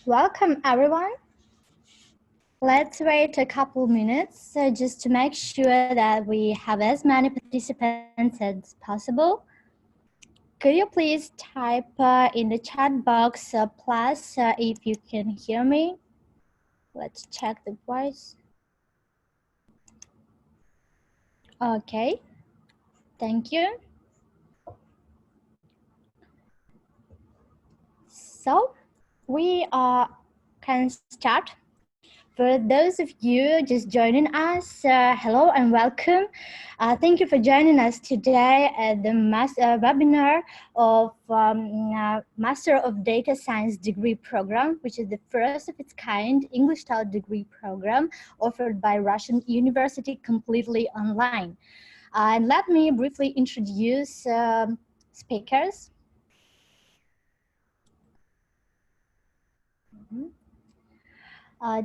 Welcome, everyone. Let's wait a couple minutes just to make sure that we have as many participants as possible. Could you please type in the chat box plus if you can hear me? Let's check the voice. Okay, thank you. So we can start. For those of you just joining us, hello and welcome. Thank you for joining us today at the webinar of Master of Data Science degree program, which is the first of its kind English-style degree program offered by Russian University completely online. And let me briefly introduce speakers.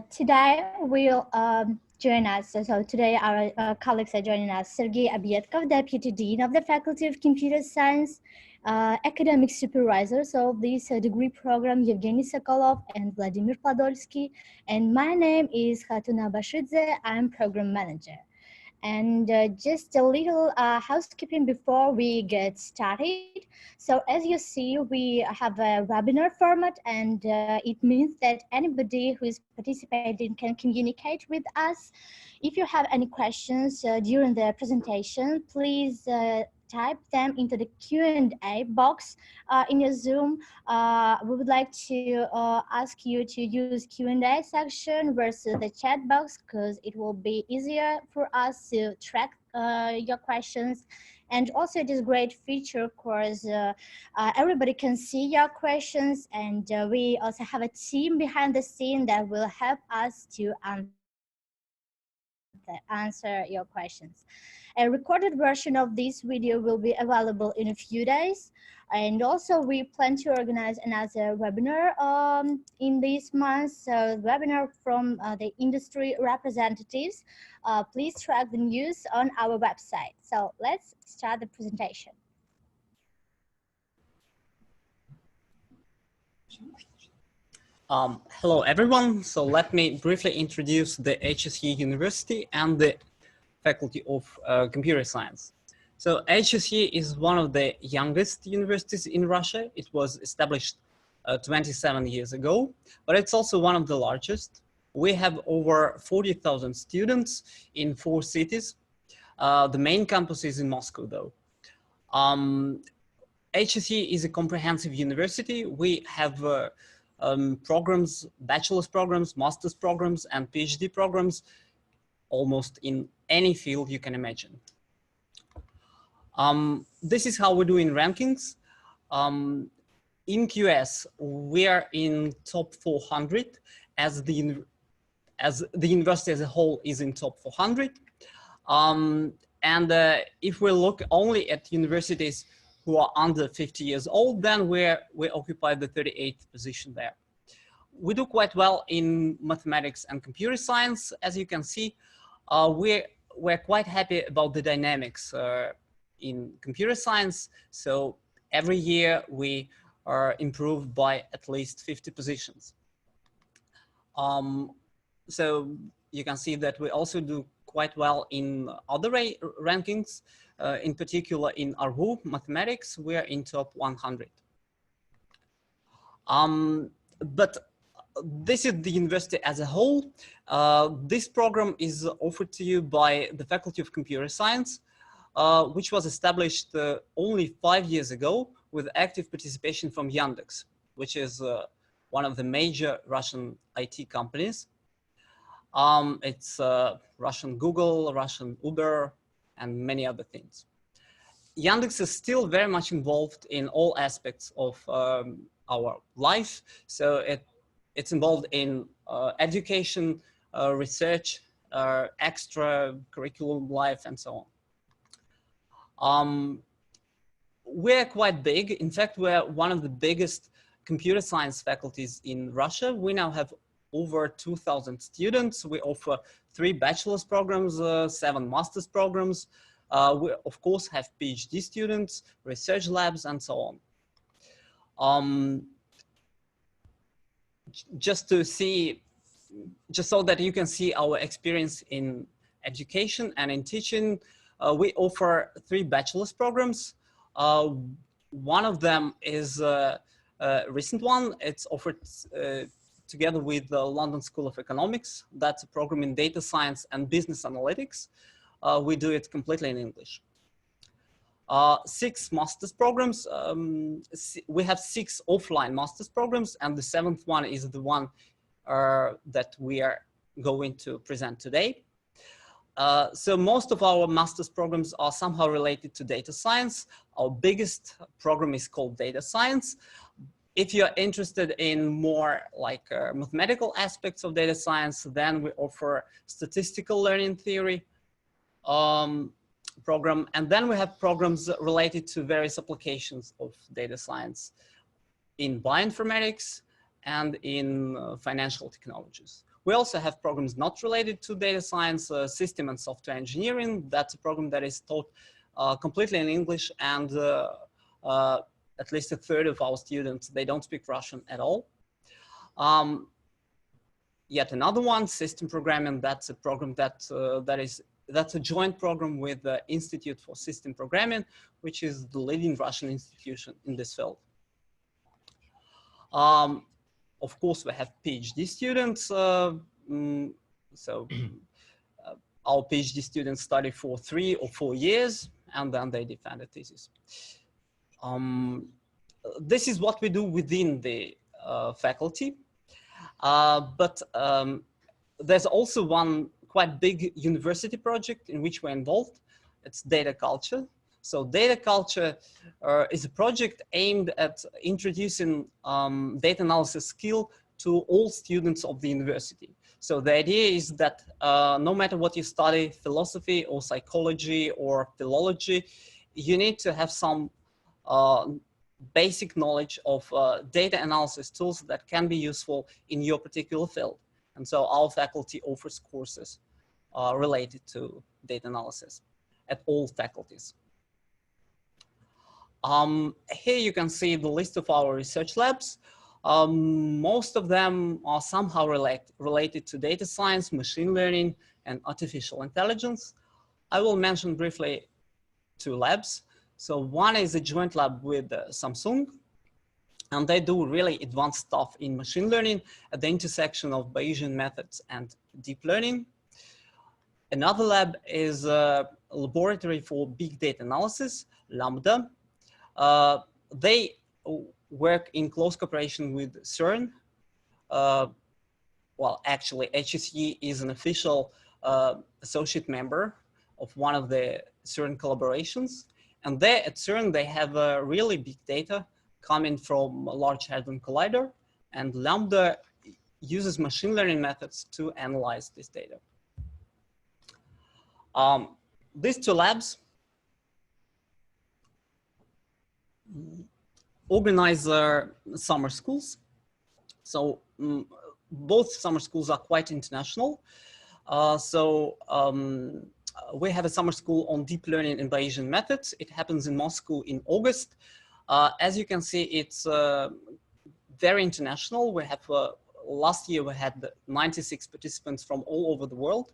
Today we'll join us. So today our colleagues are joining us. Sergey Abietkov, Deputy Dean of the Faculty of Computer Science, Academic Supervisors of this degree program, Evgeny Sokolov and Vladimir Podolsky. And my name is Khatuna Bashidze. I'm Program Manager. And just a little housekeeping before we get started. So as you see, we have a webinar format, and it means that anybody who is participating can communicate with us. If you have any questions during the presentation, please type them into the Q&A box in your Zoom. We would like to ask you to use Q&A section versus the chat box because it will be easier for us to track your questions. And also it is a great feature because everybody can see your questions, and we also have a team behind the scene that will help us to answer your questions. A recorded version of this video will be available in a few days. And also we plan to organize another webinar in this month, so webinar from the industry representatives. Please track the news on our website. So let's start the presentation. Hello everyone, so let me briefly introduce the HSE University and the Faculty of Computer Science. So HSE is one of the youngest universities in Russia. It was established 27 years ago, but it's also one of the largest. We have over 40,000 students in 4 cities. The main campus is in Moscow though. HSE is a comprehensive university. We have programs, bachelor's programs, master's programs, and PhD programs almost in any field you can imagine. This is how we do in rankings. In QS, we are in top 400 as the university as a whole is in top 400. If we look only at universities who are under 50 years old, then we occupy the 38th position there. We do quite well in mathematics and computer science. As you can see, we're quite happy about the dynamics in computer science. So every year we are improved by at least 50 positions. So you can see that we also do quite well in other rankings. In particular, in ARWU mathematics, we are in top 100. But this is the university as a whole. This program is offered to you by the Faculty of Computer Science, which was established only 5 years ago with active participation from Yandex, which is one of the major Russian IT companies. It's Russian Google, Russian Uber, and many other things. Yandex is still very much involved in all aspects of our life. So it's involved in education, research, extra curriculum life, and so on. We're quite big. In fact, we're one of the biggest computer science faculties in Russia. We now have over 2,000 students. We offer 3 bachelor's programs, 7 master's programs. We, of course, have PhD students, research labs, and so on. just so that you can see our experience in education and in teaching, we offer 3 bachelor's programs. One of them is a recent one. It's offered together with the London School of Economics. That's a program in data science and business analytics. We do it completely in English. 6 master's programs. We have 6 offline master's programs, and the 7th one is the one that we are going to present today. So most of our master's programs are somehow related to data science. Our biggest program is called data science. If you're interested in more like mathematical aspects of data science, then we offer statistical learning theory program. And then we have programs related to various applications of data science in bioinformatics and in financial technologies. We also have programs not related to data science, system and software engineering. That's a program that is taught completely in English, and at least a third of our students, they don't speak Russian at all. Yet another one, system programming, that's a program that's a joint program with the Institute for System Programming, which is the leading Russian institution in this field. Of course, we have PhD students. Our PhD students study for 3 or 4 years, and then they defend a thesis. This is what we do within the faculty. But there's also one quite big university project in which we're involved. It's data culture. So data culture is a project aimed at introducing data analysis skill to all students of the university. So the idea is that no matter what you study, philosophy or psychology or philology, you need to have some basic knowledge of data analysis tools that can be useful in your particular field. And so our faculty offers courses related to data analysis at all faculties. Here you can see the list of our research labs. Most of them are somehow related to data science, machine learning, and artificial intelligence. I will mention briefly 2 labs. So one is a joint lab with Samsung, and they do really advanced stuff in machine learning at the intersection of Bayesian methods and deep learning. Another lab is a laboratory for big data analysis, Lambda. They work in close cooperation with CERN. Well, actually, HSE is an official associate member of one of the CERN collaborations. And there at CERN, they have really big data coming from a Large Hadron Collider, and Lambda uses machine learning methods to analyze this data. These 2 labs organize summer schools. So both summer schools are quite international. We have a summer school on deep learning and Bayesian methods. It happens in Moscow in August. As you can see, it's very international. We have, last year we had 96 participants from all over the world.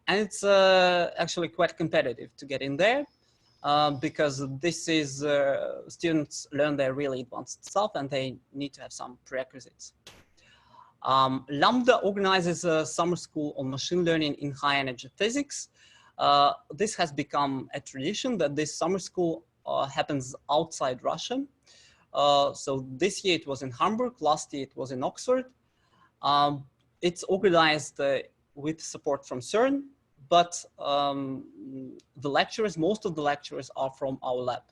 And it's actually quite competitive to get in there because this is, students learn their really advanced stuff and they need to have some prerequisites. Lambda organizes a summer school on machine learning in high energy physics. This has become a tradition that this summer school happens outside Russia. So this year it was in Hamburg, last year it was in Oxford. It's organized with support from CERN, but the lecturers, most of the lecturers are from our lab.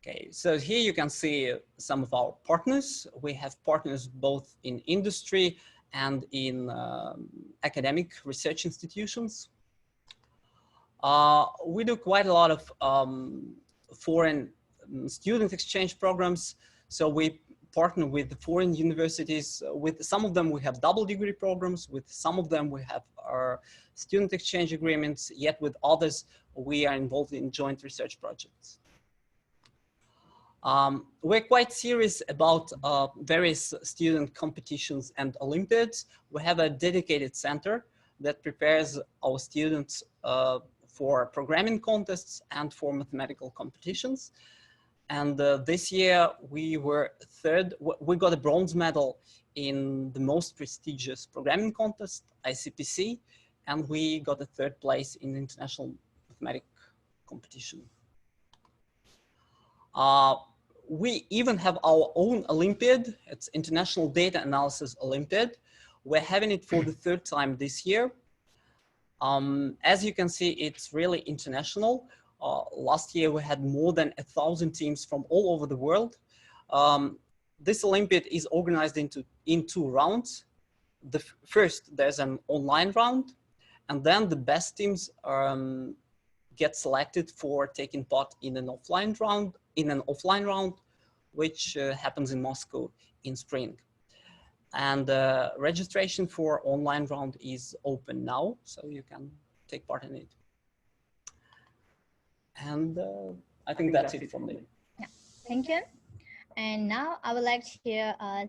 Okay, so here you can see some of our partners. We have partners both in industry and in academic research institutions. We do quite a lot of foreign student exchange programs. So we partner with foreign universities. With some of them we have double degree programs. With some of them we have our student exchange agreements. Yet with others we are involved in joint research projects. We're quite serious about various student competitions and Olympiads. We have a dedicated center that prepares our students for programming contests and for mathematical competitions. And this year we were third. We got a bronze medal in the most prestigious programming contest, ICPC, and we got a third place in the international mathematics competition. We even have our own Olympiad. It's International Data Analysis Olympiad. We're having it for the third time this year. As you can see, it's really international. Last year, we had more than 1,000 teams from all over the world. This Olympiad is organized in two rounds. First, there's an online round, and then the best teams get selected for taking part in an offline round, which happens in Moscow in spring. And registration for online round is open now, so you can take part in it. And I think that's it from me. Yeah, thank you. And now I would like to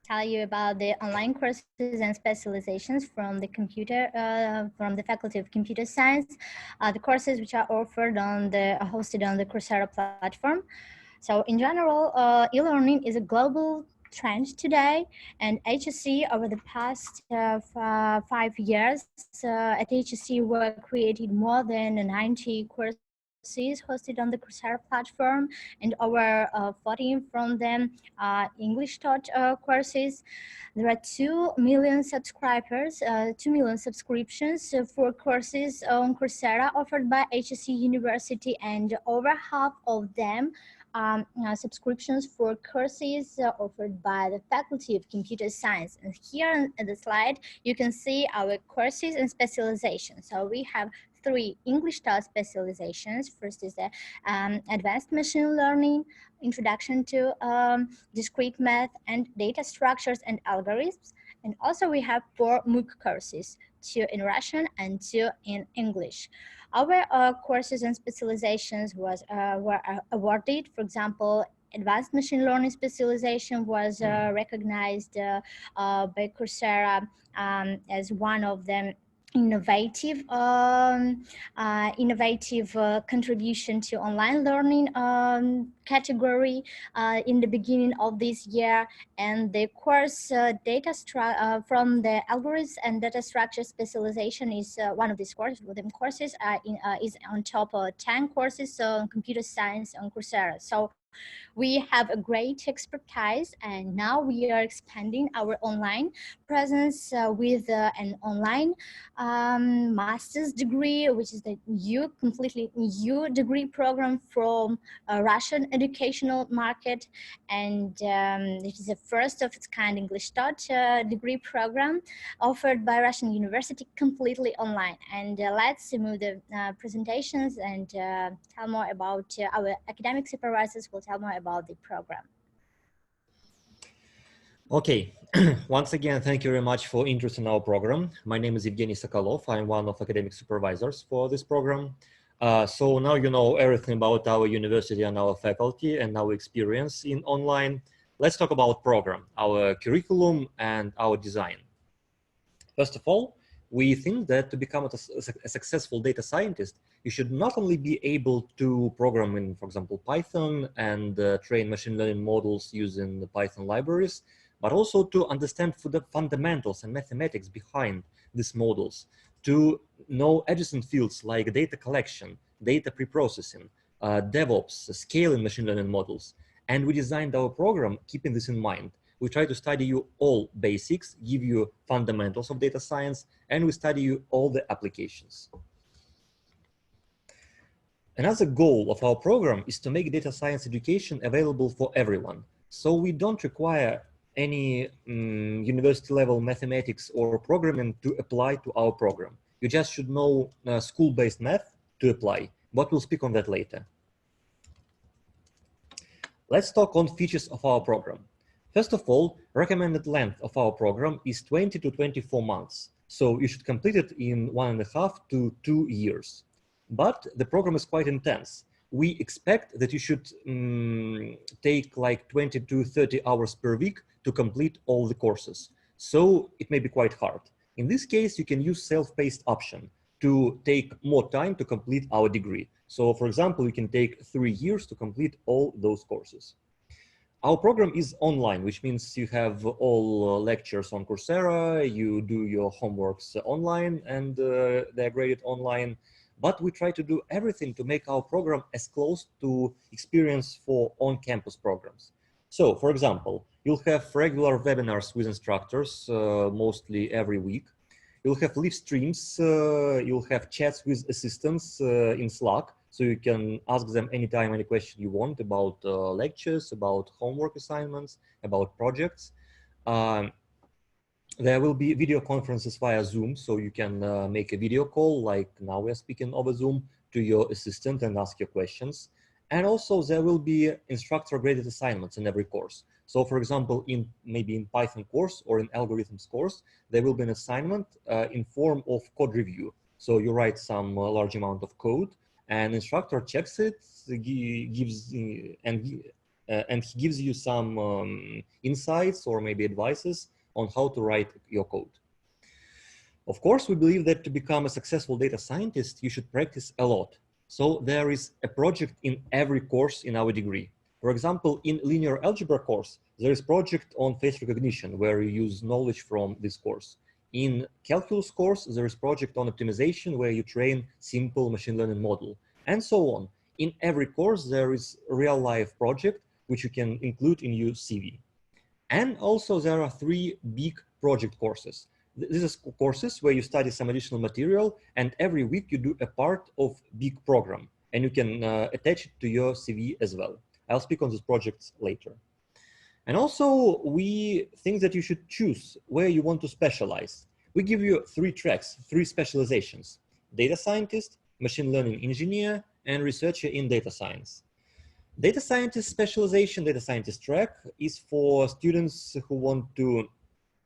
tell you about the online courses and specializations from the Faculty of Computer Science, the courses which are offered hosted on the Coursera platform. So in general, e-learning is a global trend today, and HSE over the past 5 years at HSE were created more than 90 courses hosted on the Coursera platform, and over 14 from them English taught courses. There are 2 million subscribers, 2 million subscriptions for courses on Coursera offered by HSE University, and over half of them subscriptions for courses offered by the Faculty of Computer Science. And here on the slide, you can see our courses and specializations. So we have 3 English taught specializations. First is the Advanced Machine Learning, Introduction to Discrete Math, and Data Structures and Algorithms. And also we have 4 MOOC courses, 2 in Russian and 2 in English. Our courses and specializations were awarded. For example, Advanced Machine Learning specialization was recognized by Coursera as one of them innovative contribution to online learning category in the beginning of this year. And the course from the algorithms and data structure specialization is one of these courses. Courses is on top of 10 courses on computer science on Coursera. So we have a great expertise, and now we are expanding our online presence with an online master's degree, which is the completely new degree program from a Russian educational market. And it is the first of its kind English taught degree program offered by Russian University completely online. And let's move the presentations and tell more about our academic supervisors will tell more about the program. Okay, once again, thank you very much for interest in our program. My name is Evgeny Sokolov. I'm one of academic supervisors for this program. So now you know everything about our university and our faculty and our experience in online. Let's talk about program, our curriculum and our design. First of all, we think that to become a successful data scientist, you should not only be able to program in, for example, Python and train machine learning models using the Python libraries, but also to understand the fundamentals and mathematics behind these models, to know adjacent fields like data collection, data preprocessing, DevOps, scaling machine learning models. And we designed our program keeping this in mind. We try to study you all basics, give you fundamentals of data science, and we study you all the applications. Another goal of our program is to make data science education available for everyone. So we don't require any university level mathematics or programming to apply to our program. You just should know school-based math to apply, but we'll speak on that later. Let's talk on features of our program. First of all, recommended length of our program is 20 to 24 months. So you should complete it in 1.5 to 2 years. But the program is quite intense. we expect that you should take like 20 to 30 hours per week to complete all the courses. So it may be quite hard. In this case, you can use self-paced option to take more time to complete our degree. So for example, you can take 3 years to complete all those courses. Our program is online, which means you have all lectures on Coursera, you do your homeworks online, and they're graded online. But we try to do everything to make our program as close to experience for on-campus programs. So, for example, you'll have regular webinars with instructors, mostly every week. You'll have live streams, you'll have chats with assistants in Slack, so you can ask them anytime, any question you want about lectures, about homework assignments, about projects. There will be video conferences via Zoom, so you can make a video call, like now we're speaking over Zoom, to your assistant and ask your questions. And also there will be instructor-graded assignments in every course. So for example, maybe in Python course or in algorithms course, there will be an assignment in form of code review. So you write some large amount of code, and instructor checks it, and he gives you some insights or maybe advices on how to write your code. Of course, we believe that to become a successful data scientist, you should practice a lot. So there is a project in every course in our degree. For example, in linear algebra course, there is project on face recognition where you use knowledge from this course. In calculus course, there is project on optimization where you train simple machine learning model, and so on. In every course, there is a real life project which you can include in your CV. And also there are 3 big project courses. These are courses where you study some additional material, and every week you do a part of big program, and you can attach it to your CV as well. I'll speak on these projects later. And also we think that you should choose where you want to specialize. We give you 3 tracks, 3 specializations: data scientist, machine learning engineer, and researcher in data science. Data scientist specialization, data scientist track, is for students who want to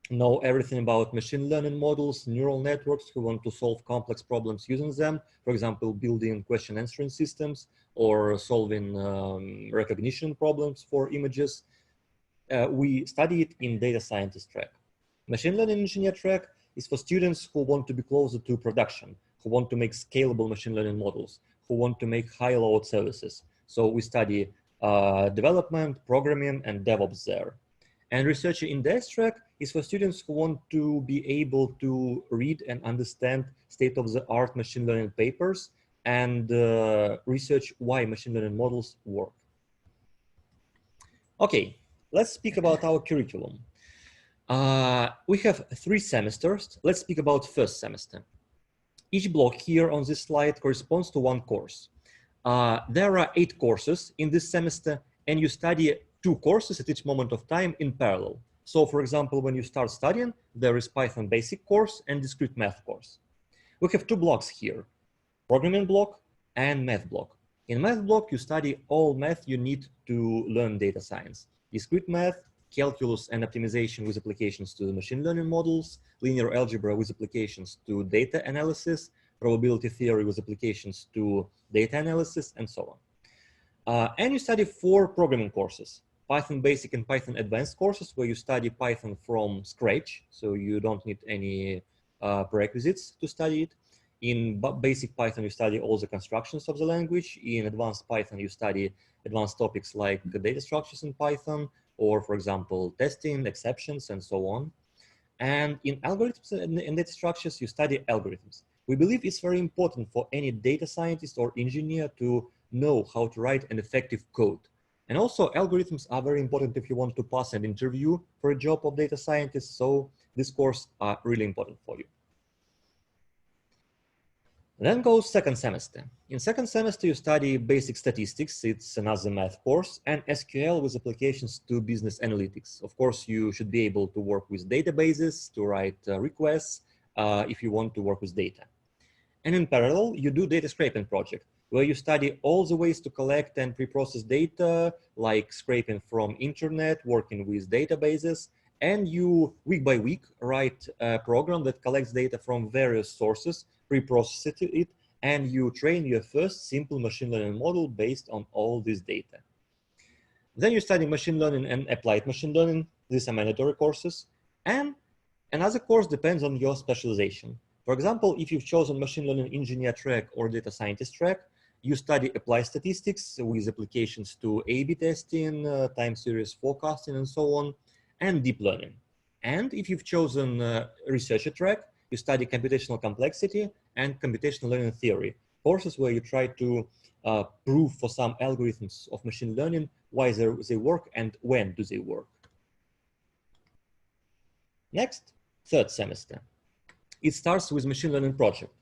know everything about machine learning models, neural networks, who want to solve complex problems using them, for example, building question answering systems or solving recognition problems for images. We study it in data scientist track. Machine learning engineer track is for students who want to be closer to production, who want to make scalable machine learning models, who want to make high load services. So we study development, programming, and DevOps there. And researcher in this track is for students who want to be able to read and understand state-of-the-art machine learning papers and research why machine learning models work. Okay, let's speak about our curriculum. We have 3 semesters. Let's speak about first semester. Each block here on this slide corresponds to 1 course. There are 8 courses in this semester, and you study 2 courses at each moment of time in parallel. So for example, when you start studying, there is Python basic course and discrete math course. We have 2 blocks here, programming block and math block. In math block, you study all math you need to learn data science: discrete math, calculus and optimization with applications to machine learning models, linear algebra with applications to data analysis, probability theory with applications to data analysis, and so on. And you study 4 programming courses: Python basic and Python advanced courses, where you study Python from scratch, so you don't need any prerequisites to study it. In basic Python, you study all the constructions of the language. In advanced Python, you study advanced topics like the data structures in Python, or for example, testing, exceptions, and so on. And in algorithms and data structures, you study algorithms. We believe it's very important for any data scientist or engineer to know how to write an effective code. And also algorithms are very important if you want to pass an interview for a job of data scientist. So this course are really important for you. Then goes second semester. In second semester, you study basic statistics. It's another math course, and SQL with applications to business analytics. Of course, you should be able to work with databases, to write requests if you want to work with data. And in parallel, you do data scraping project, where you study all the ways to collect and pre-process data, like scraping from internet, working with databases, and you week by week write a program that collects data from various sources, pre-processes it, and you train your first simple machine learning model based on all this data. Then you study machine learning and applied machine learning. These are mandatory courses. And another course depends on your specialization. For example, if you've chosen machine learning engineer track or data scientist track, you study applied statistics with applications to A/B testing, time series forecasting, and so on, and deep learning. And if you've chosen researcher track, you study computational complexity and computational learning theory, courses where you try to prove for some algorithms of machine learning why they work and when do they work. Next, third semester. It starts with machine learning project.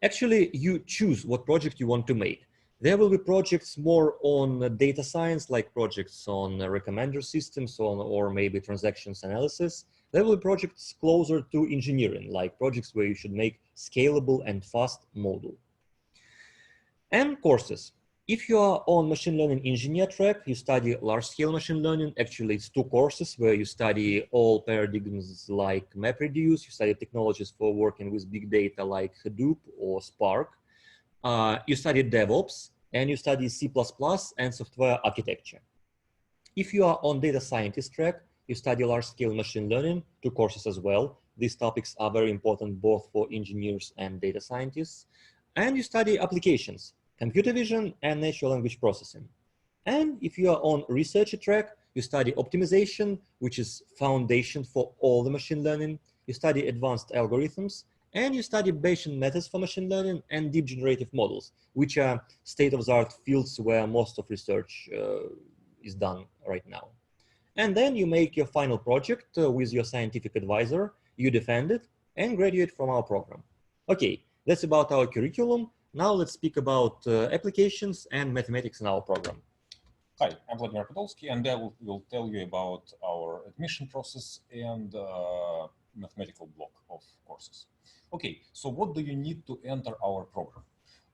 Actually, you choose what project you want to make. There will be projects more on data science, like projects on recommender systems or maybe transactions analysis. There will be projects closer to engineering, like projects where you should make scalable and fast model. And courses. If you are on machine learning engineer track, you study large-scale machine learning. Actually, it's 2 courses where you study all paradigms like MapReduce, you study technologies for working with big data like Hadoop or Spark. You study DevOps, and you study C++ and software architecture. If you are on data scientist track, you study large-scale machine learning, 2 courses as well. These topics are very important both for engineers and data scientists. And you study applications, computer vision and natural language processing. And if you are on researcher track, you study optimization, which is foundation for all the machine learning. You study advanced algorithms, and you study Bayesian methods for machine learning and deep generative models, which are state-of-the-art fields where most of research is done right now. And then you make your final project with your scientific advisor, you defend it, and graduate from our program. Okay, that's about our curriculum. Now let's speak about applications and mathematics in our program. Hi, I'm Vladimir Podolsky, and I will tell you about our admission process and mathematical block of courses. Okay, so what do you need to enter our program?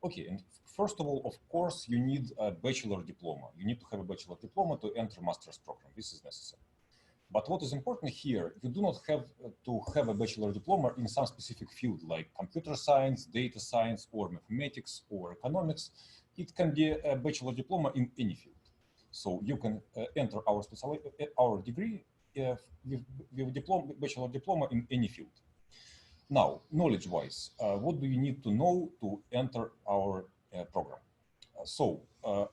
Okay, and first of all, of course, you need a bachelor diploma. You need to have a bachelor diploma to enter master's program. This is necessary. But what is important here, you do not have to have a bachelor diploma in some specific field like computer science, data science, or mathematics, or economics. It can be a bachelor diploma in any field. So you can enter our degree with bachelor diploma in any field. Now, knowledge-wise, what do you need to know to enter our program?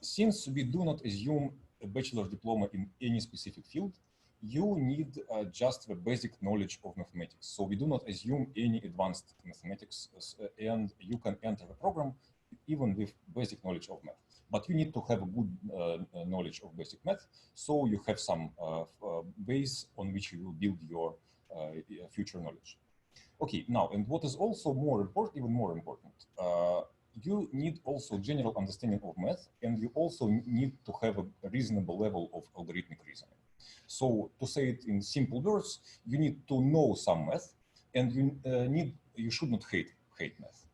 Since we do not assume a bachelor diploma in any specific field, you need just the basic knowledge of mathematics. So we do not assume any advanced mathematics, and you can enter the program even with basic knowledge of math. But you need to have a good knowledge of basic math, so you have some base on which you will build your future knowledge. Okay, now, and what is also more important, even more important, you need also general understanding of math, and you also need to have a reasonable level of algorithmic reasoning. So to say it in simple words, you need to know some math, and you should not hate math.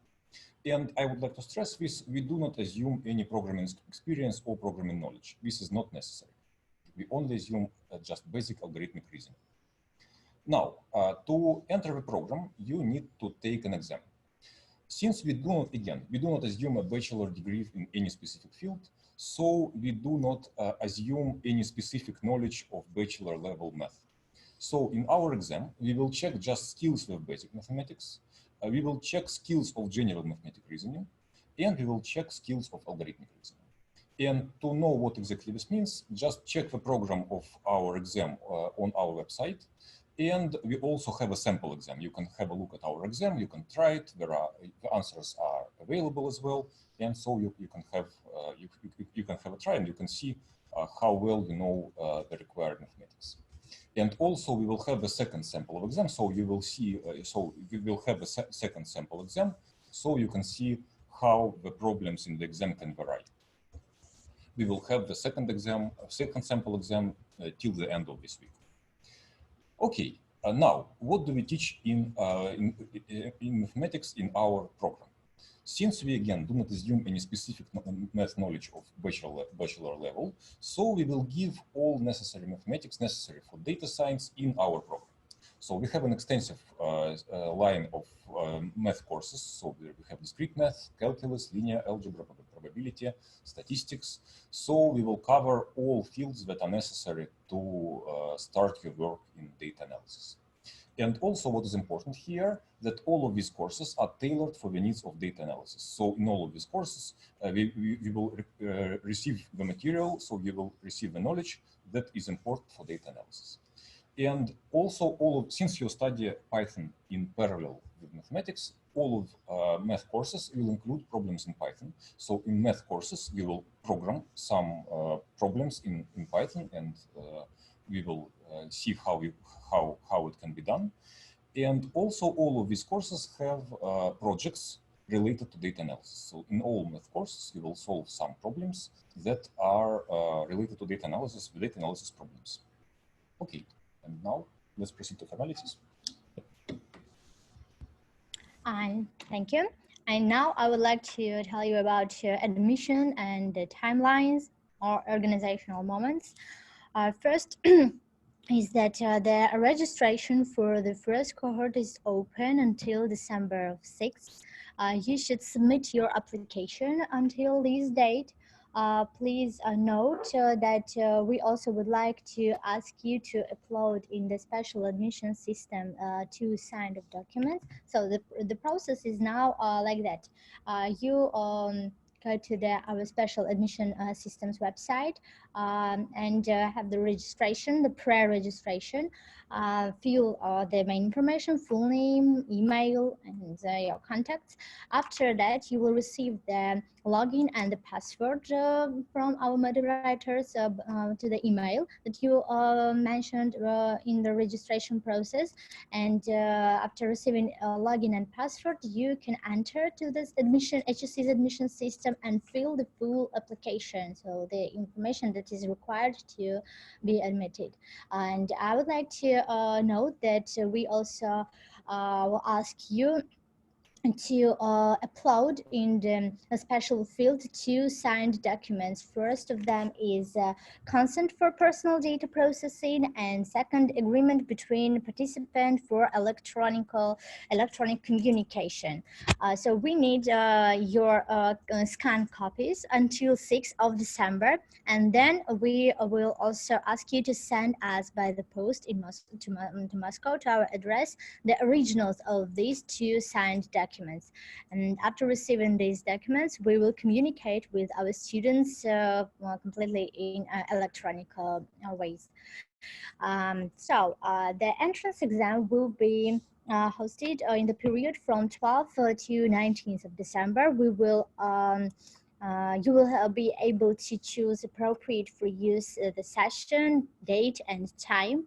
And I would like to stress this: we do not assume any programming experience or programming knowledge. This is not necessary. We only assume just basic algorithmic reasoning. Now, to enter the program, you need to take an exam. Since we do not assume a bachelor degree in any specific field, so we do not assume any specific knowledge of bachelor level math. So in our exam, we will check just skills with basic mathematics, we will check skills of general mathematical reasoning, and we will check skills of algorithmic reasoning. And to know what exactly this means, just check the program of our exam on our website. And we also have a sample exam. You can have a look at our exam, you can try it, the answers are available as well. And so you can have a try, and you can see how well you know the required mathematics. And also we will have a second sample of exam. So you will see, we will have a second sample exam, so you can see how the problems in the exam can vary. We will have the second sample exam till the end of this week. Okay, now what do we teach in mathematics in our program? Since we again do not assume any specific math knowledge of bachelor level, so we will give all necessary mathematics necessary for data science in our program. So we have an extensive line of math courses. So we have discrete math, calculus, linear algebra, probability, statistics. So we will cover all fields that are necessary to start your work in data analysis. And also what is important here, that all of these courses are tailored for the needs of data analysis. So in all of these courses, we will receive the material, so you will receive the knowledge that is important for data analysis. And also, since you study Python in parallel with mathematics, all of math courses will include problems in Python. So in math courses, we will program some problems in Python, and we will see how it can be done. And also, all of these courses have projects related to data analysis. So in all math courses, you will solve some problems that are related to data analysis, with data analysis problems. Okay. And now let's proceed to formalities. And thank you. And now I would like to tell you about admission and the timelines or organizational moments. First is that the registration for the first cohort is open until December 6th. You should submit your application until this date. Please note that we also would like to ask you to upload in the special admission system 2 signed documents. So the process is now like that. You go to our special admission systems website and have the registration, the pre-registration. Fill the main information, full name, email, and your contacts. After that, you will receive the login and the password from our moderators to the email that you mentioned in the registration process. And after receiving a login and password, you can enter to this HSE's admission system and fill the full application. So the information that is required to be admitted. And I would like to note that we also will ask you to upload in the special field 2 signed documents. First of them is consent for personal data processing, and second, agreement between participant for electronic communication. So we need your scanned copies until 6th of December, and then we will also ask you to send us by the post to Moscow to our address the originals of these 2 signed documents. And after receiving these documents, we will communicate with our students completely in electronic ways. So the entrance exam will be hosted in the period from 12th to 19th of December. We will you will be able to choose appropriate for use the session, date, and time.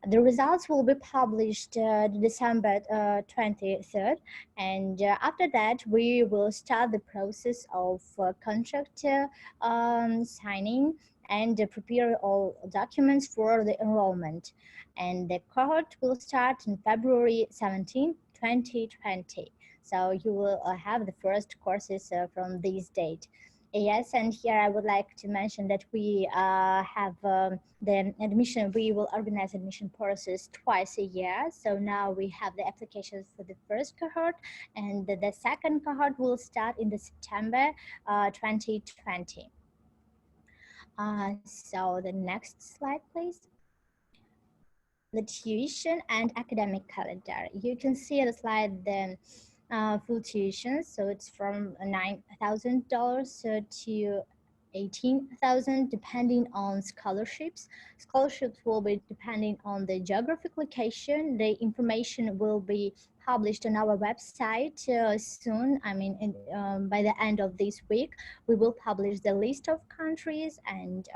The results will be published December 23rd, and after that we will start the process of contract signing and prepare all documents for the enrollment. And the cohort will start in February 17, 2020. So you will have the first courses from this date. Yes, and here I would like to mention that we have the admission, we will organize admission process twice a year. So now we have the applications for the first cohort, and the second cohort will start in the September 2020. So the next slide, please. The tuition and academic calendar. You can see on the slide the full tuition, so it's from $9,000 to $18,000 depending on scholarships. Scholarships will be depending on the geographic location. The information will be published on our website soon. I mean, by the end of this week, we will publish the list of countries, and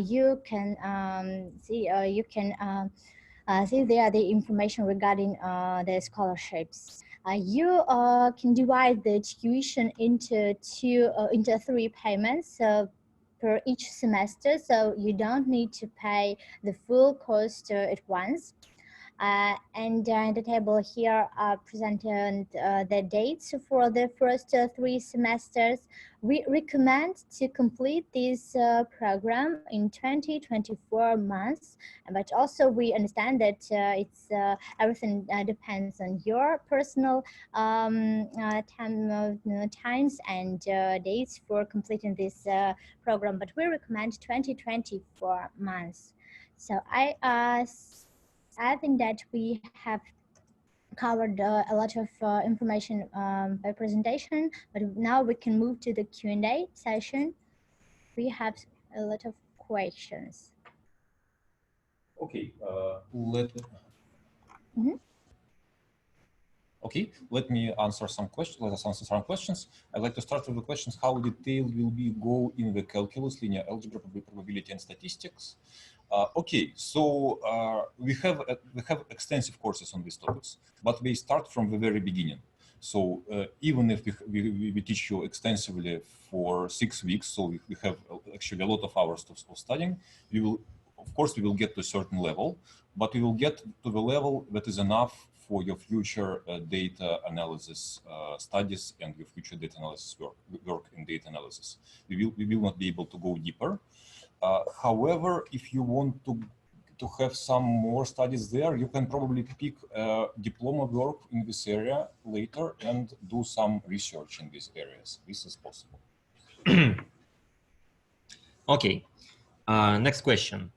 you can see there the information regarding the scholarships. You can divide the tuition into 3 payments per each semester, so you don't need to pay the full cost at once. And in the table here are presented the dates for the first 3 semesters. We recommend to complete this program in 2024 months, but also we understand that it's everything depends on your personal times and dates for completing this program, but we recommend 2024 months. So I think that we have covered a lot of information by presentation, but now we can move to the Q&A session. We have a lot of questions. Okay, let me answer some questions. Let us answer some questions. I'd like to start with the questions: how detailed will we go in the calculus, linear algebra, probability, and statistics? Okay, so we have extensive courses on these topics, but we start from the very beginning. So even if we teach you extensively for 6 weeks, so we have actually a lot of hours of studying, we will, of course, we will get to a certain level, but we will get to the level that is enough for your future data analysis studies and your future data analysis work in data analysis. We will not be able to go deeper. However, if you want to have some more studies there, you can probably pick a diploma work in this area later and do some research in these areas. This is possible. Okay, next question.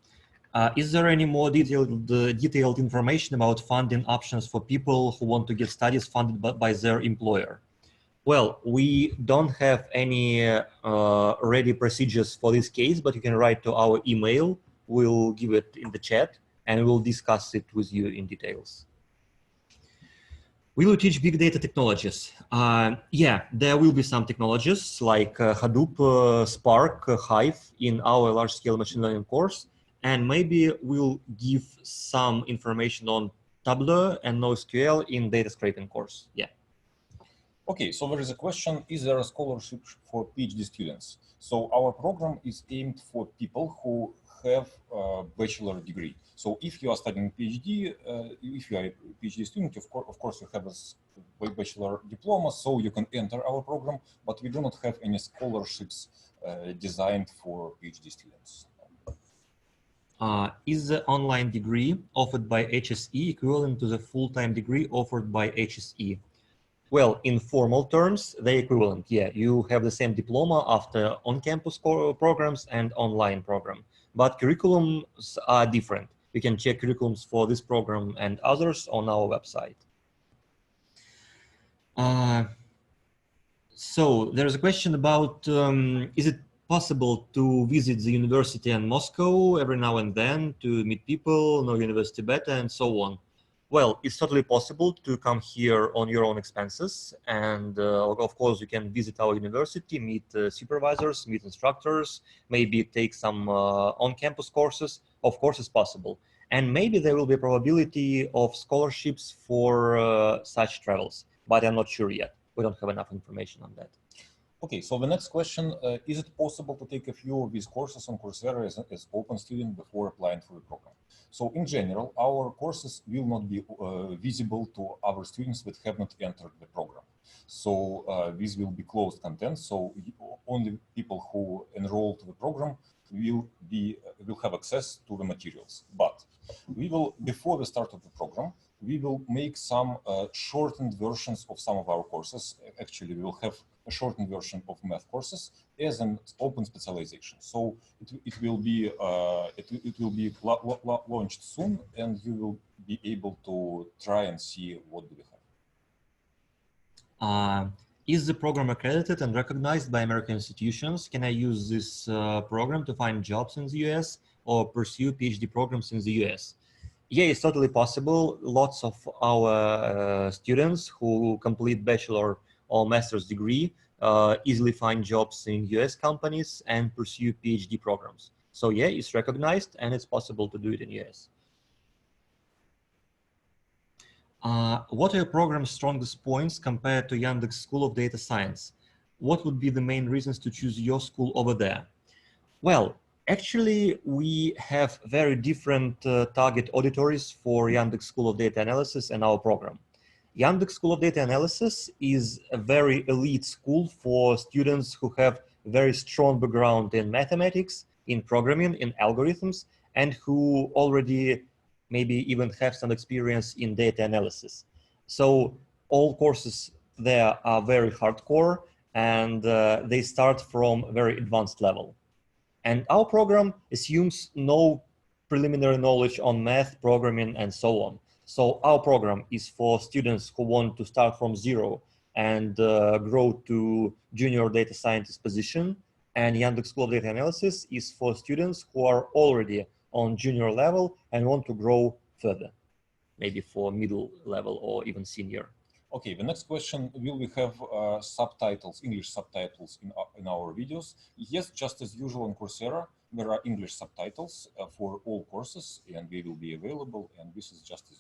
Is there any more detailed information about funding options for people who want to get studies funded by their employer? Well, we don't have any ready procedures for this case, but you can write to our email. We'll give it in the chat and we'll discuss it with you in details. Will you teach big data technologies? Yeah, there will be some technologies like Hadoop, Spark, Hive in our large-scale machine learning course. And maybe we'll give some information on Tableau and NoSQL in data scraping course. Yeah. Okay, so there is a question: is there a scholarship for PhD students? So our program is aimed for people who have a bachelor degree. So if you are studying PhD, if you are a PhD student, of course you have a bachelor diploma, so you can enter our program, but we do not have any scholarships designed for PhD students. Is the online degree offered by HSE equivalent to the full-time degree offered by HSE? Well, in formal terms, they're equivalent. Yeah, you have the same diploma after on-campus programs and online program, but curriculums are different. You can check curriculums for this program and others on our website. So there's a question about, is it possible to visit the university in Moscow every now and then to meet people, know university better, and so on? Well, it's totally possible to come here on your own expenses. And of course, you can visit our university, meet supervisors, meet instructors, maybe take some on-campus courses. Of course, it's possible. And maybe there will be a probability of scholarships for such travels, but I'm not sure yet. We don't have enough information on that. Okay, so the next question, is it possible to take a few of these courses on Coursera as open student before applying for the program? So in general, our courses will not be visible to other students that have not entered the program. So this will be closed content. So only people who enroll to the program will have access to the materials. But we will, before the start of the program, we will make some shortened versions of some of our courses. Actually, we will have a shortened version of math courses as an open specialization. So it will be launched soon, and you will be able to try and see what do we have. Is the program accredited and recognized by American institutions? Can I use this program to find jobs in the US or pursue PhD programs in the US? Yeah, it's totally possible. Lots of our students who complete bachelor or master's degree easily find jobs in US companies and pursue PhD programs. So yeah, it's recognized and it's possible to do it in US. What are your program's strongest points compared to Yandex School of Data Science? What would be the main reasons to choose your school over there? Well, Actually, we have very different target auditories for Yandex School of Data Analysis and our program. Yandex School of Data Analysis is a very elite school for students who have very strong background in mathematics, in programming, in algorithms, and who already maybe even have some experience in data analysis. So all courses there are very hardcore, and they start from a very advanced level. And our program assumes no preliminary knowledge on math, programming, and so on. So our program is for students who want to start from zero and grow to junior data scientist position. And Yandex School of Data Analysis is for students who are already on junior level and want to grow further, maybe for middle level or even senior. Okay, the next question, will we have subtitles, English subtitles in our videos? Yes, just as usual on Coursera, there are English subtitles for all courses, and they will be available, and this is just as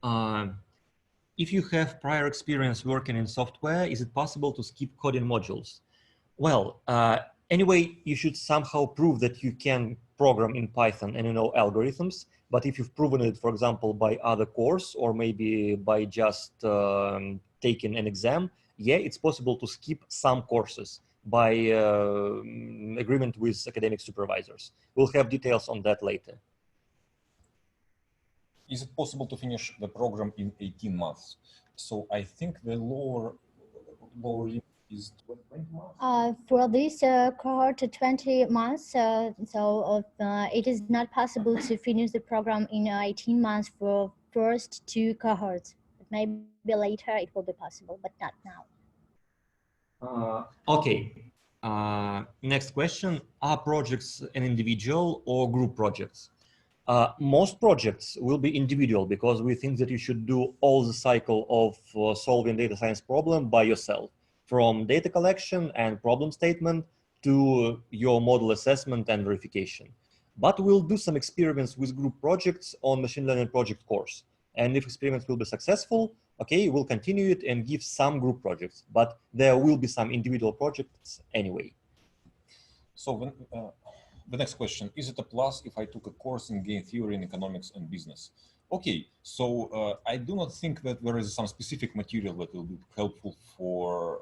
usual. If you have prior experience working in software, is it possible to skip coding modules? Well, anyway, you should somehow prove that you can program in Python and you know algorithms. But if you've proven it, for example, by other course or maybe by just taking an exam, yeah, it's possible to skip some courses by agreement with academic supervisors. We'll have details on that later. Is it possible to finish the program in 18 months? So I think the lower limit is 20 months. For this cohort, 20 months. It is not possible to finish the program in 18 months for first two cohorts. Maybe later it will be possible, but not now. Okay. Next question: are projects an individual or group projects? Most projects will be individual because we think that you should do all the cycle of solving data science problem by yourself, from data collection and problem statement to your model assessment and verification. But we'll do some experiments with group projects on machine learning project course. And if experiments will be successful, okay, we'll continue it and give some group projects, but there will be some individual projects anyway. So when, the next question, is it a plus if I took a course in game theory in economics and business? Okay, so I do not think that there is some specific material that will be helpful for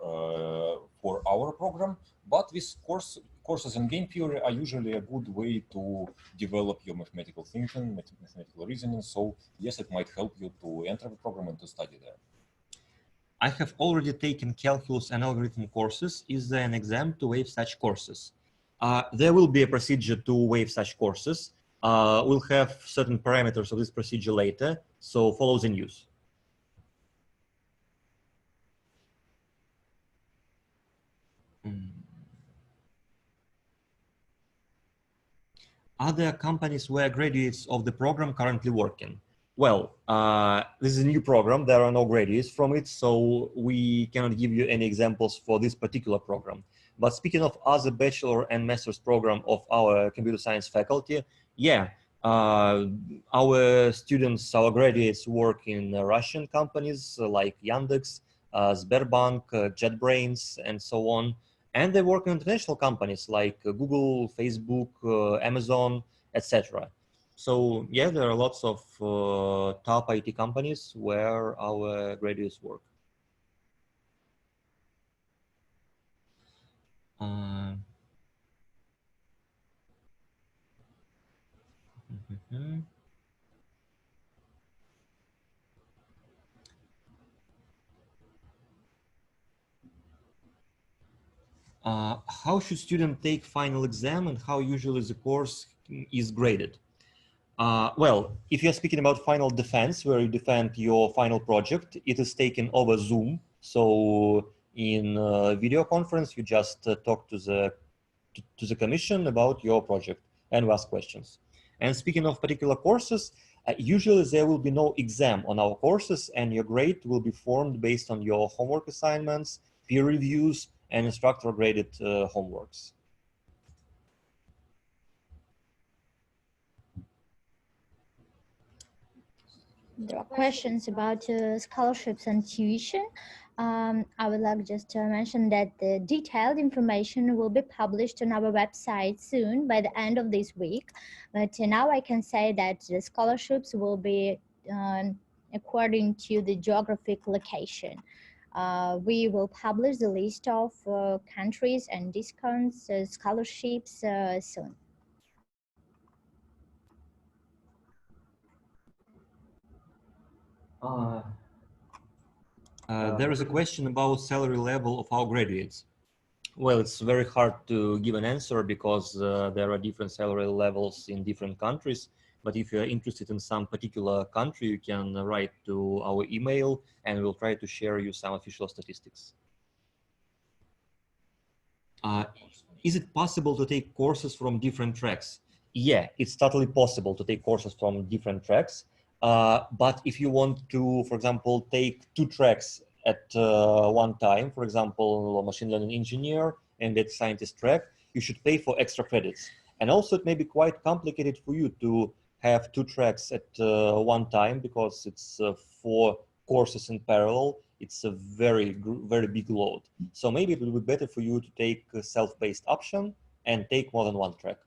our program, but these courses in game theory are usually a good way to develop your mathematical thinking, mathematical reasoning. So yes, it might help you to enter the program and to study there. I have already taken calculus and algorithm courses. Is there an exam to waive such courses? There will be a procedure to waive such courses. We'll have certain parameters of this procedure later, so follow the news. Are there companies where graduates of the program currently working? Well, this is a new program. There are no graduates from it, so we cannot give you any examples for this particular program. But speaking of other bachelor and master's program of our computer science faculty, yeah, our students, our graduates work in Russian companies like Yandex, Sberbank, JetBrains, and so on. And they work in international companies like Google, Facebook, Amazon, etc. So yeah, there are lots of top IT companies where our graduates work. How should students take final exam and how usually the course is graded? Well, if you're speaking about final defense, where you defend your final project, it is taken over Zoom. So in video conference, you just talk to the commission about your project and ask questions. And speaking of particular courses, usually there will be no exam on our courses, and your grade will be formed based on your homework assignments, peer reviews, and instructor graded homeworks. There are questions about scholarships and tuition. I would like just to mention that the detailed information will be published on our website soon by the end of this week. But now I can say that the scholarships will be according to the geographic location. We will publish the list of countries and discounts, scholarships soon. There is a question about salary level of our graduates. Well, it's very hard to give an answer because there are different salary levels in different countries. But if you are interested in some particular country, you can write to our email and we'll try to share you some official statistics. Is it possible to take courses from different tracks? Yeah, it's totally possible to take courses from different tracks. But if you want to, for example, take 2 tracks at one time, for example, a machine learning engineer and data scientist track, you should pay for extra credits. And also it may be quite complicated for you to have 2 tracks at one time because it's 4 courses in parallel. It's a very big load. So maybe it will be better for you to take a self-paced option and take more than 1 track.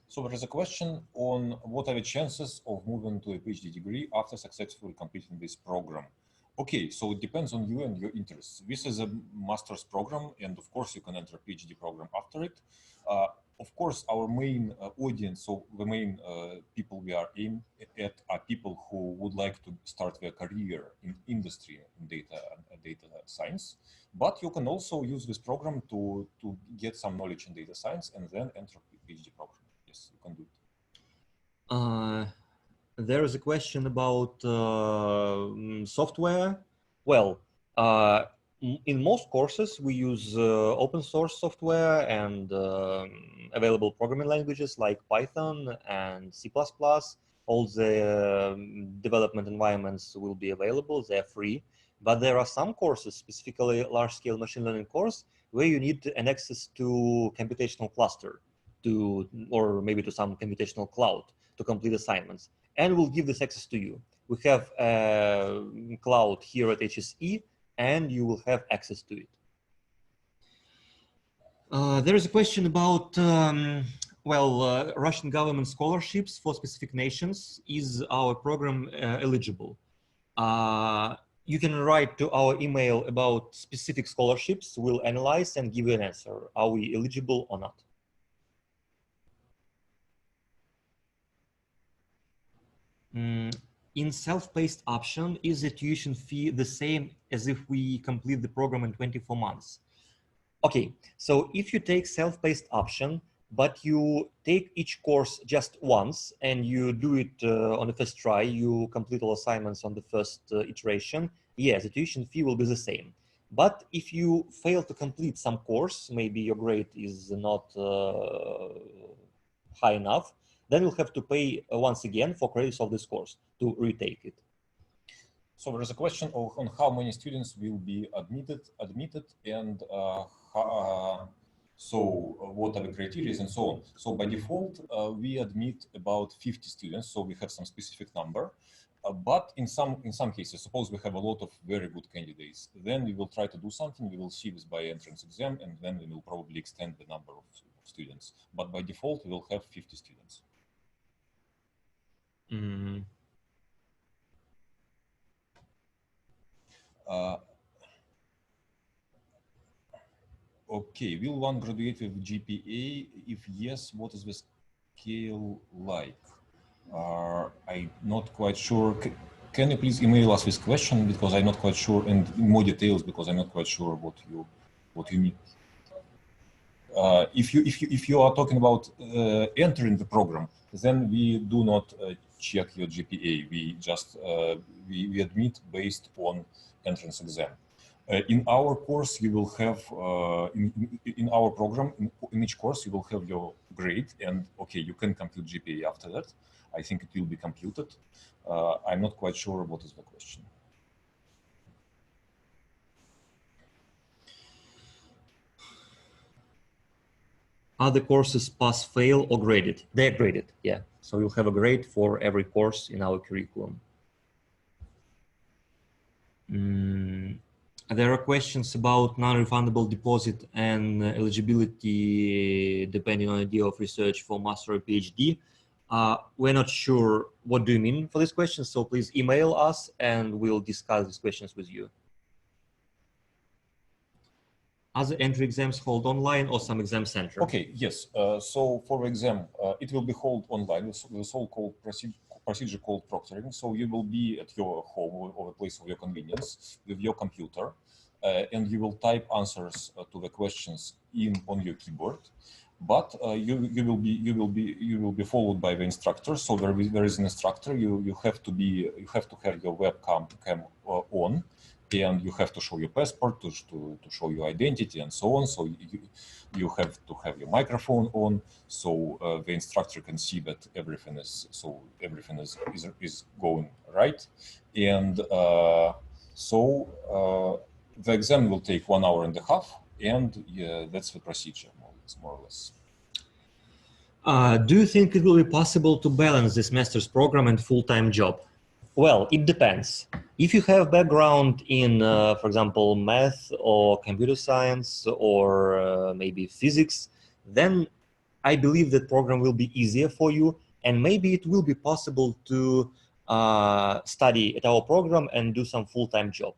So there is a question on what are the chances of moving to a PhD degree after successfully completing this program. Okay, so it depends on you and your interests. This is a master's program, and of course you can enter a PhD program after it. Of course, our main audience, so the main people we are aimed at are people who would like to start their career in industry in data science. But you can also use this program to get some knowledge in data science and then enter a PhD program. Yes, you can do it. There is a question about software. Well, in most courses, we use open source software and available programming languages like Python and C++. All the development environments will be available, they're free. But there are some courses, specifically large-scale machine learning course, where you need an access to computational cluster, or maybe to some computational cloud to complete assignments. And we'll give this access to you. We have a cloud here at HSE, and you will have access to it. There is a question about, Russian government scholarships for specific nations. Is our program eligible? You can write to our email about specific scholarships. We'll analyze and give you an answer. Are we eligible or not? In self-paced option, is the tuition fee the same as if we complete the program in 24 months? Okay, so if you take self-paced option, but you take each course just once and you do it on the first try, you complete all assignments on the first iteration, yes, the tuition fee will be the same. But if you fail to complete some course, maybe your grade is not high enough, then you'll have to pay once again for credits of this course to retake it. So there is a question on how many students will be admitted and so what are the criteria and so on. So by default, we admit about 50 students, so we have some specific number. But in some cases, suppose we have a lot of very good candidates, then we will try to do something. We will see this by entrance exam, and then we will probably extend the number of students. But by default, we will have 50 students. Okay, will one graduate with GPA? If yes, what is the scale like? I'm not quite sure. Can you please email us this question, because I'm not quite sure, and more details, because I'm not quite sure what you mean. If you are talking about entering the program, then we do not check your GPA. We just we admit based on entrance exam. In our course, you will have in our program, in each course, you will have your grade, and okay, you can compute GPA after that. I think it will be computed. I'm not quite sure what is the question. Are the courses pass, fail, or graded? They're graded, yeah. So you'll have a grade for every course in our curriculum. There are questions about non-refundable deposit and eligibility depending on idea of research for master or PhD. We're not sure what do you mean for this question, so please email us and we'll discuss these questions with you. Other entry exams hold online or some exam center? Okay, yes. So for exam, it will be held online with the so-called procedure called proctoring. So you will be at your home or a place of your convenience with your computer, and you will type answers to the questions on your keyboard. But you will be followed by the instructor. So there is an instructor. You have to have your webcam on, and you have to show your passport to show your identity and so on. So you have to have your microphone on, so the instructor can see that everything is going right. And the exam will take 1.5 hours, and that's the procedure, more or less. Do you think it will be possible to balance this master's program and full-time job? Well, it depends. If you have background in, for example, math or computer science or maybe physics, then I believe that program will be easier for you, and maybe it will be possible to study at our program and do some full-time job.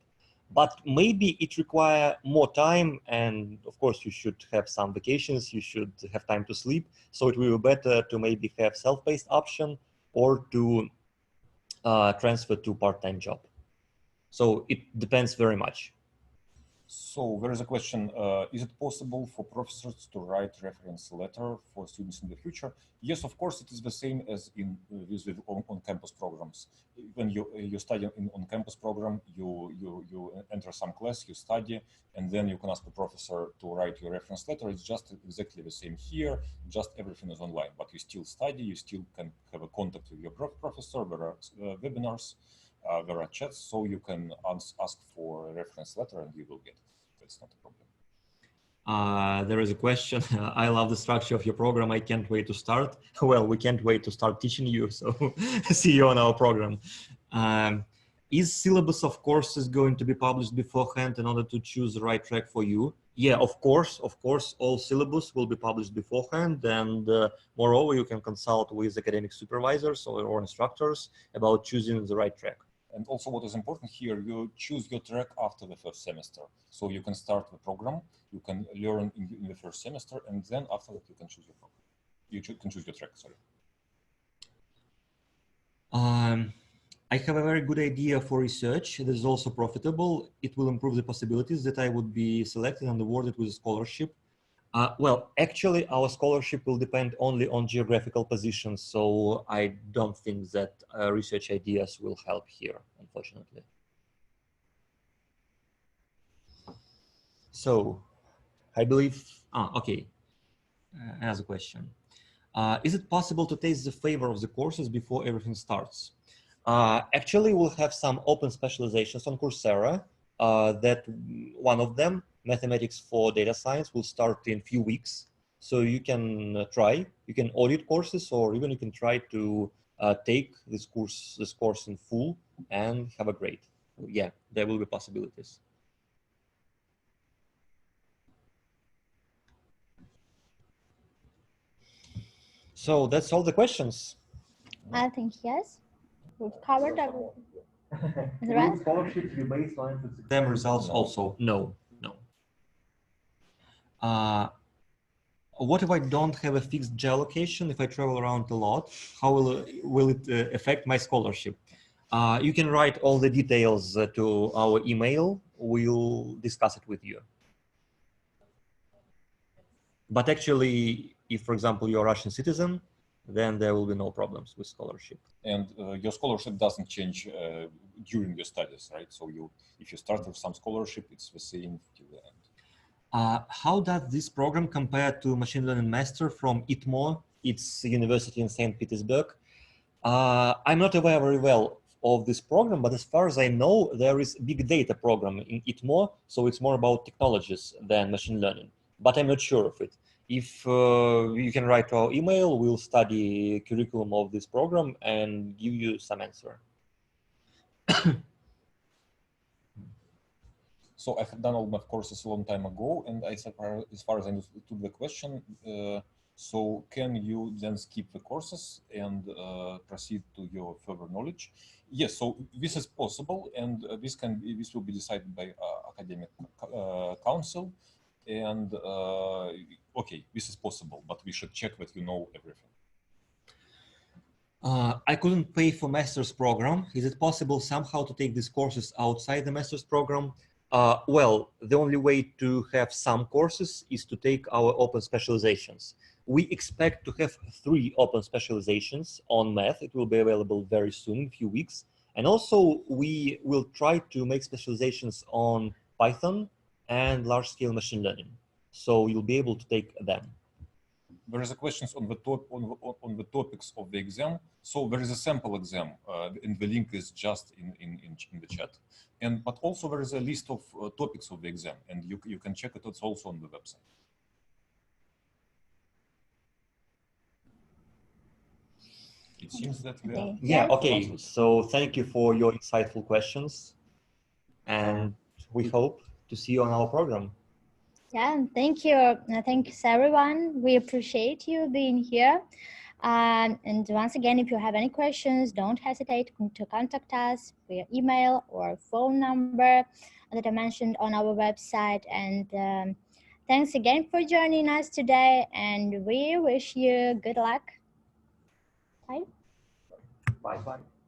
But maybe it requires more time, and of course you should have some vacations, you should have time to sleep, so it will be better to maybe have self-paced option or to transfer to part-time job. So it depends very much. So there is a question, is it possible for professors to write reference letter for students in the future? Yes, of course, it is the same as with on-campus programs. When you study in on-campus program, you enter some class, you study, and then you can ask the professor to write your reference letter. It's just exactly the same here, just everything is online, but you still study, you still can have a contact with your professor. There are webinars. There are chats, so you can ask for a reference letter and you will get it. That's not a problem. There is a question. I love the structure of your program. I can't wait to start. Well, we can't wait to start teaching you, so see you on our program. Is syllabus of courses going to be published beforehand in order to choose the right track for you? Yeah, of course, all syllabus will be published beforehand, and moreover, you can consult with academic supervisors or instructors about choosing the right track. And also what is important here, you choose your track after the first semester. So you can start the program, you can learn in the first semester, and then after that you can choose your program. You can choose your track, sorry. I have a very good idea for research that is also profitable. It will improve the possibilities that I would be selected and awarded with a scholarship. Well, actually, our scholarship will depend only on geographical positions, so I don't think that research ideas will help here, unfortunately. So, I believe, okay, another question. Is it possible to taste the flavor of the courses before everything starts? Actually, we'll have some open specializations on Coursera. That one of them, mathematics for data science, will start in a few weeks. So you can try, you can audit courses, or even you can try to take this course in full and have a grade. Yeah, there will be possibilities. So that's all the questions. I think yes. We've covered everything. Will scholarships be based on exam results also? No. What if I don't have a fixed geolocation? If I travel around a lot, how will it affect my scholarship? You can write all the details to our email. We'll discuss it with you. But actually, if, for example, you're a Russian citizen, then there will be no problems with scholarship. And your scholarship doesn't change during your studies, right? So if you start with some scholarship, it's the same till the end. How does this program compare to machine learning master from ITMO? It's a university in St. Petersburg. I'm not aware very well of this program, but as far as I know, there is a big data program in ITMO, so it's more about technologies than machine learning, but I'm not sure of it. If you can write to our email, we'll study curriculum of this program and give you some answer. So I have done all my courses a long time ago, and as far as I understood the question, so can you then skip the courses and proceed to your further knowledge? Yes, so this is possible, and this will be decided by academic council. And okay, this is possible, but we should check that you know everything. I couldn't pay for master's program. Is it possible somehow to take these courses outside the master's program? Well, the only way to have some courses is to take our open specializations. We expect to have 3 open specializations on math. It will be available very soon, in a few weeks. And also we will try to make specializations on Python and large-scale machine learning. So you'll be able to take them. There is a questions on the topics of the exam. So there is a sample exam, and the link is just in the chat. But also there is a list of topics of the exam, and you can check it. It's also on the website. It seems that we are. Yeah. Okay. So thank you for your insightful questions, and we hope to see you on our program. Yeah, thank you. Thanks, everyone. We appreciate you being here. And once again, if you have any questions, don't hesitate to contact us via email or phone number that I mentioned on our website. And thanks again for joining us today. And we wish you good luck. Bye. Bye. Bye.